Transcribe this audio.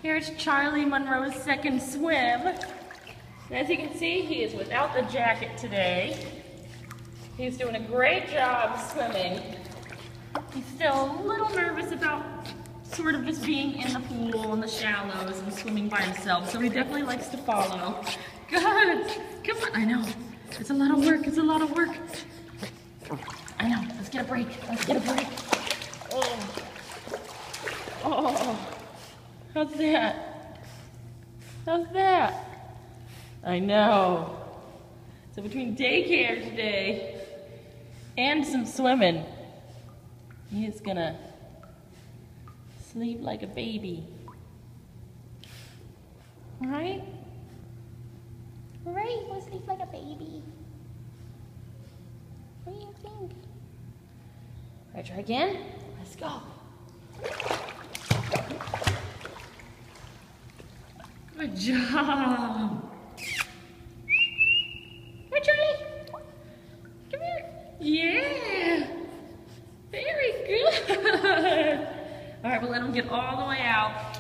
Here's Charlie Monroe's second swim. As you can see, he is without the jacket today. He's doing a great job swimming. He's still a little nervous about sort of just being in the pool in the shallows and swimming by himself, so he definitely likes to follow. Good. Come on. I know. It's a lot of work. It's a lot of work. I know. Let's get a break. Let's get a break. Oh. Oh. How's that? How's that? I know. So between daycare today and some swimming, he is gonna sleep like a baby. All right? All right, we'll sleep like a baby. What do you think? All right, try again. Let's go. Good job. Hi, Charlie. Come here. Yeah. Very good. All right, we'll let him get all the way out.